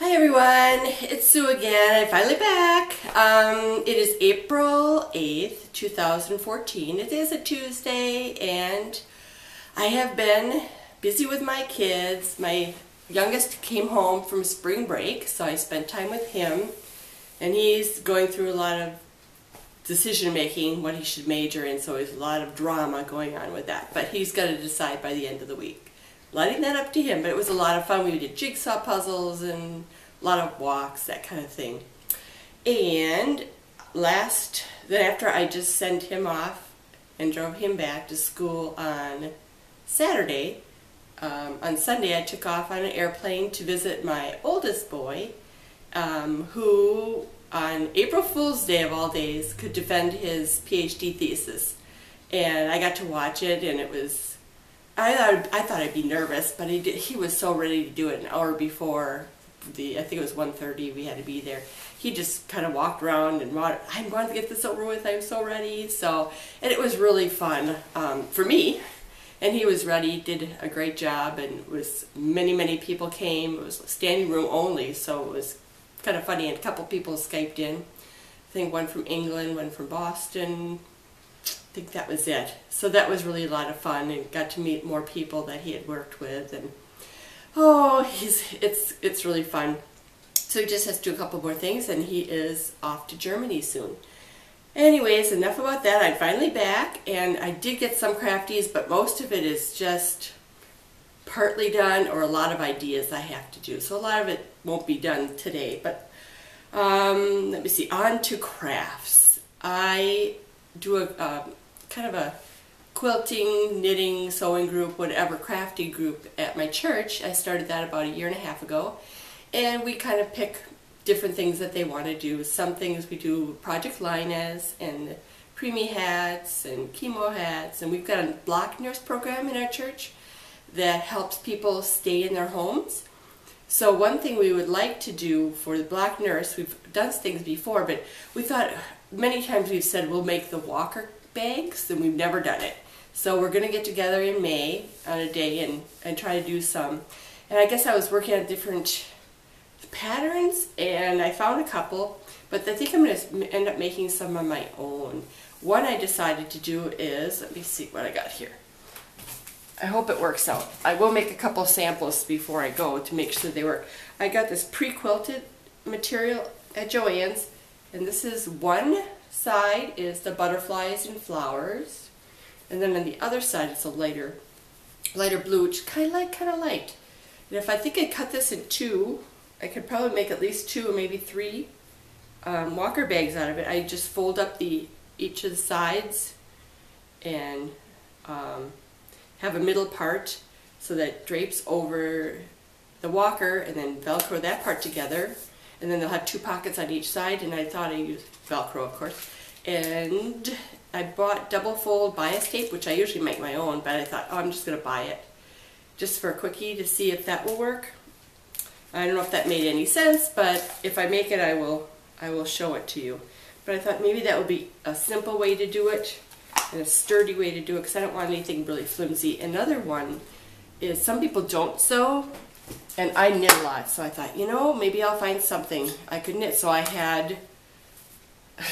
Hi everyone, it's Sue again. I'm finally back. It is April 8th, 2014. It is a Tuesday and I have been busy with my kids. My youngest came home from spring break, so I spent time with him, and he's going through a lot of decision making, what he should major in, so there's a lot of drama going on with that, but he's got to decide by the end of the week. Letting that up to him, but it was a lot of fun. We did jigsaw puzzles and a lot of walks, that kind of thing. And then after I just sent him off and drove him back to school on Saturday, on Sunday I took off on an airplane to visit my oldest boy, who on April Fool's Day of all days could defend his PhD thesis. And I got to watch it, and it was, I thought I'd be nervous, but he was so ready to do it an hour before I think it was 1:30, we had to be there. He just kind of walked around and I want to get this over with, I'm so ready. And it was really fun for me, and he was ready, did a great job, and it was many people came. It was standing room only, so it was kind of funny, and a couple people Skyped in. I think one from England, one from Boston. I think that was it. So that was really a lot of fun, and got to meet more people that he had worked with, and it's really fun. So he just has to do a couple more things, and he is off to Germany soon. Anyways, enough about that. I'm finally back, and I did get some crafties, but most of it is just partly done, or a lot of ideas I have to do. So a lot of it won't be done today, but let me see, on to crafts. I do a kind of a quilting, knitting, sewing group, whatever, crafty group at my church. I started that about 1.5 years ago, and we kind of pick different things that they want to do. Some things we do Project Linus and preemie hats and chemo hats, and we've got a block nurse program in our church that helps people stay in their homes. So one thing we would like to do for the block nurse, we've done things before, but we thought, many times we've said we'll make the walker bags, and we've never done it. So we're going to get together in May on a day and try to do some. And I guess I was working on different patterns, and I found a couple, but I think I'm going to end up making some on my own. One I decided to do is, let me see what I got here. I hope it works out. I will make a couple samples before I go to make sure they work. I got this pre-quilted material at Joann's, and this is one side is the butterflies and flowers, and then on the other side it's a lighter blue, which kind of light. And if I think I cut this in two, I could probably make at least 2 or maybe 3 walker bags out of it. I just fold up each of the sides and have a middle part so that it drapes over the walker, and then Velcro that part together. And then they'll have 2 pockets on each side, and I thought I used Velcro, of course. And I bought double fold bias tape, which I usually make my own, but I thought, oh, I'm just going to buy it just for a quickie to see if that will work. I don't know if that made any sense, but if I make it, I will show it to you. But I thought maybe that would be a simple way to do it and a sturdy way to do it, because I don't want anything really flimsy. Another one is, some people don't sew, and I knit a lot, so I thought, you know, maybe I'll find something I could knit. So I had,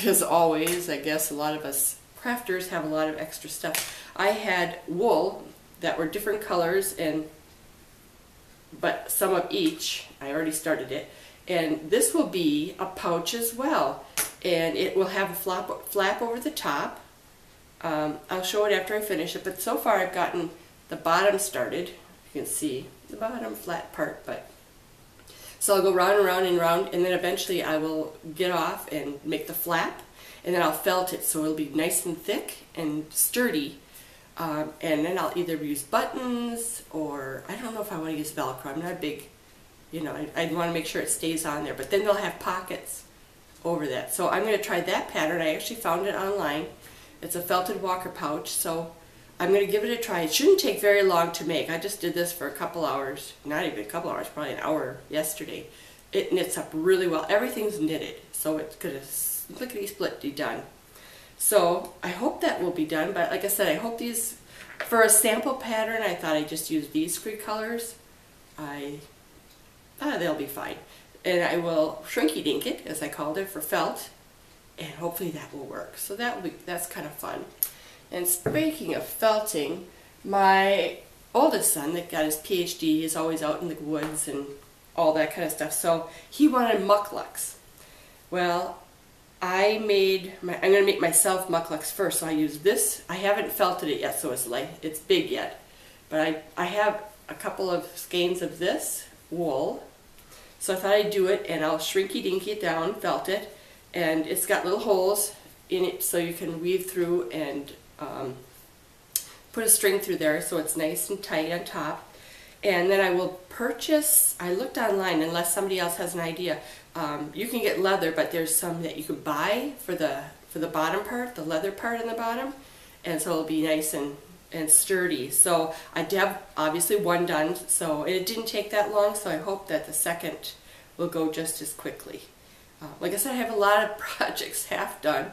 as always, I guess a lot of us crafters have a lot of extra stuff. I had wool that were different colors, but some of each. I already started it. And this will be a pouch as well. And it will have a flap over the top. I'll show it after I finish it, but so far I've gotten the bottom started. You can see the bottom flat part, so I'll go round and round and round, and then eventually I will get off and make the flap, and then I'll felt it so it'll be nice and thick and sturdy, and then I'll either use buttons, or I don't know if I want to use Velcro. I'm not big, you know, I want to make sure it stays on there, but then they'll have pockets over that. So I'm going to try that pattern. I actually found it online. It's a felted walker pouch, so I'm going to give it a try. It shouldn't take very long to make. I just did this for a couple hours, not even a couple hours, probably an hour yesterday. It knits up really well. Everything's knitted, so it's going to lickety-split be done. So I hope that will be done, but like I said, I hope these, for a sample pattern, I thought I'd just use these 3 colors. They'll be fine. and I will shrinky dink it, as I called it, for felt, and hopefully that will work. So that's kind of fun. And speaking of felting, my oldest son that got his PhD is always out in the woods and all that kind of stuff, so he wanted mucklucks. Well, I'm going to make myself mucklucks first, so I use this. I haven't felted it yet, so it's big yet, but I have a couple of skeins of this wool, so I thought I'd do it, and I'll shrinky dinky it down, felt it, and it's got little holes in it so you can weave through and put a string through there so it's nice and tight on top. And then I will purchase, I looked online, unless somebody else has an idea, you can get leather, but there's some that you could buy for the bottom part, the leather part on the bottom, and so it'll be nice and sturdy. So I have obviously one done, so it didn't take that long, so I hope that the second will go just as quickly. Like I said, I have a lot of projects half done,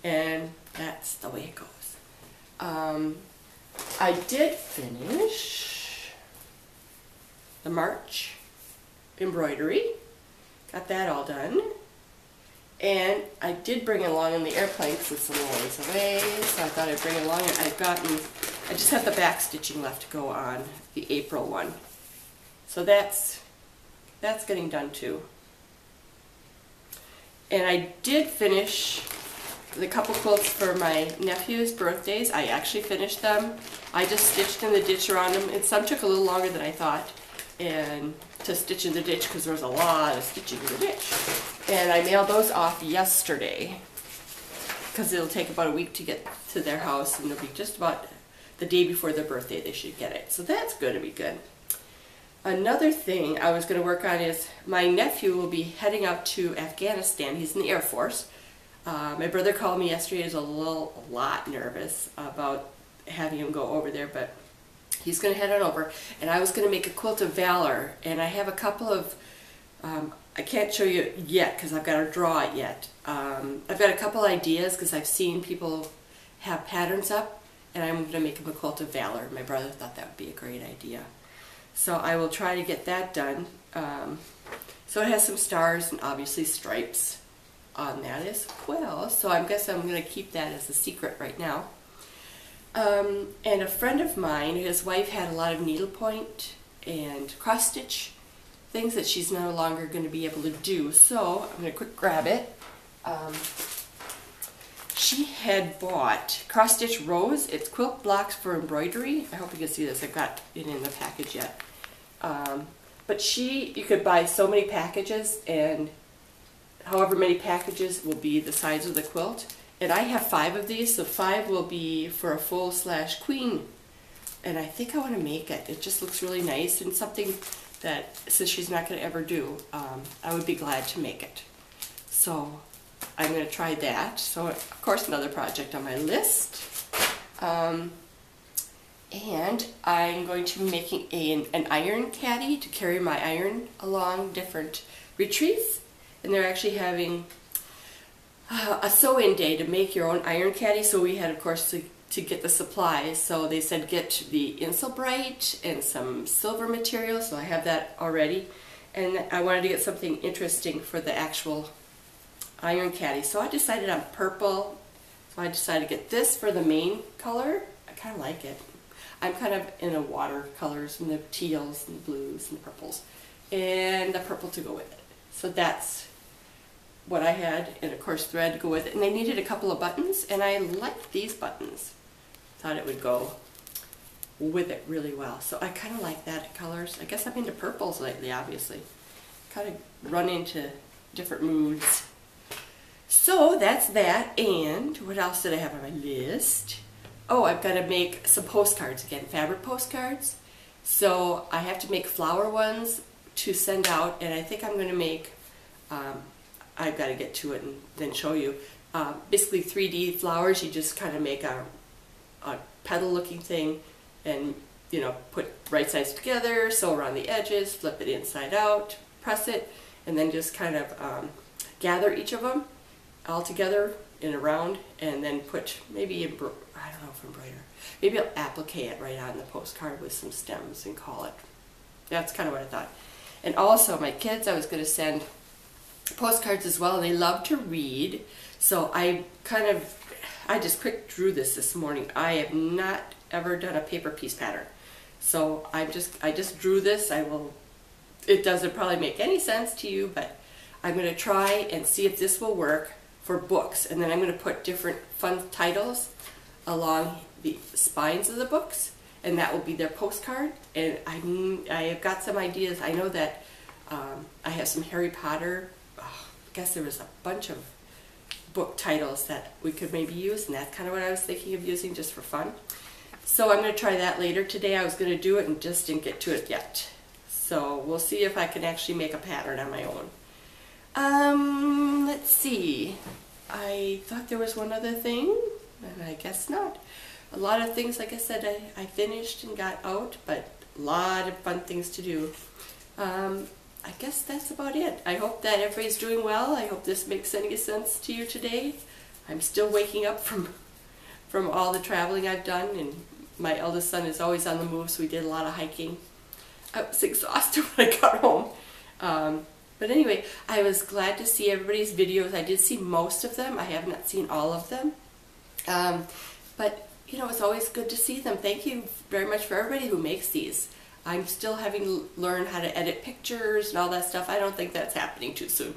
and that's the way it goes. I did finish the March embroidery, got that all done, and I did bring it along in the airplane because it's a little ways away, so I thought I'd bring it along. And I just have the back stitching left to go on the April one, so that's getting done too. And I did finish the couple quilts for my nephew's birthdays. I actually finished them. I just stitched in the ditch around them, and some took a little longer than I thought and to stitch in the ditch because there was a lot of stitching in the ditch. And I mailed those off yesterday because it'll take about a week to get to their house, and it'll be just about the day before their birthday they should get it. So that's going to be good. Another thing I was going to work on is my nephew will be heading out to Afghanistan. He's in the Air Force. My brother called me yesterday. He was a lot nervous about having him go over there, but he's going to head on over. And I was going to make a quilt of valor, and I have a couple of, I can't show you yet because I've got to draw it yet. I've got a couple ideas because I've seen people have patterns up, and I'm going to make him a quilt of valor. My brother thought that would be a great idea. So I will try to get that done. So it has some stars and obviously stripes on that as well, so I guess I'm going to keep that as a secret right now. And a friend of mine, his wife had a lot of needlepoint and cross stitch things that she's no longer going to be able to do, so I'm going to quick grab it. She had bought cross stitch rose. It's quilt blocks for embroidery. I hope you can see this. I got it in the package yet. But you could buy so many packages, and however many packages will be the size of the quilt. And I have 5 of these, so 5 will be for a full / queen. And I think I want to make it. It just looks really nice, and something that, since she's not going to ever do, I would be glad to make it. So I'm going to try that. So of course another project on my list. And I'm going to be making an iron caddy to carry my iron along different retreats. And they're actually having a sew-in day to make your own iron caddy, so we had, of course, to get the supplies. So they said get the Insulbrite and some silver material, so I have that already. And I wanted to get something interesting for the actual iron caddy, so I decided on purple. So I decided to get this for the main color. I kind of like it. I'm kind of in the watercolors and the teals and the blues and the purples, and the purple to go with it. So that's what I had, and of course thread to go with it. And they needed a couple of buttons, and I liked these buttons. Thought it would go with it really well. So I kind of like that colors. I guess I'm into purples lately, obviously. Kind of run into different moods. So that's that, and what else did I have on my list? Oh, I've got to make some postcards again, fabric postcards. So I have to make flower ones to send out, and I think I'm going to make, I've got to get to it and then show you, basically 3D flowers. You just kind of make a petal looking thing and, you know, put right sides together, sew around the edges, flip it inside out, press it, and then just kind of gather each of them all together in a round, and then put maybe, I don't know if embroider, maybe I'll applique it right on the postcard with some stems and call it. That's kind of what I thought. And also my kids, I was going to send postcards as well, and they love to read. So I just quick drew this morning. I have not ever done a paper piece pattern. So I just drew this. It doesn't probably make any sense to you, but I'm going to try and see if this will work for books. And then I'm going to put different fun titles along the spines of the books, and that will be their postcard. And I have got some ideas. I know that I have some Harry Potter. I guess there was a bunch of book titles that we could maybe use, and that's kind of what I was thinking of using just for fun. So I'm going to try that later today. I was going to do it and just didn't get to it yet. So we'll see if I can actually make a pattern on my own. Let's see. I thought there was one other thing, and I guess not. A lot of things, like I said, I finished and got out, but a lot of fun things to do. I guess that's about it. I hope that everybody's doing well. I hope this makes any sense to you today. I'm still waking up from all the traveling I've done, and my eldest son is always on the move, so we did a lot of hiking. I was exhausted when I got home. But anyway, I was glad to see everybody's videos. I did see most of them. I have not seen all of them. But, you know, it's always good to see them. Thank you very much for everybody who makes these. I'm still having to learn how to edit pictures and all that stuff. I don't think that's happening too soon.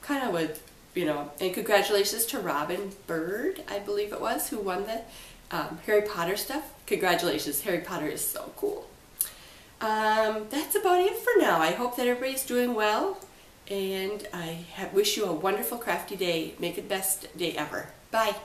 Kind of would, you know, and congratulations to Robin Bird, I believe it was, who won the Harry Potter stuff. Congratulations, Harry Potter is so cool. That's about it for now. I hope that everybody's doing well, and I wish you a wonderful crafty day. Make it the best day ever. Bye.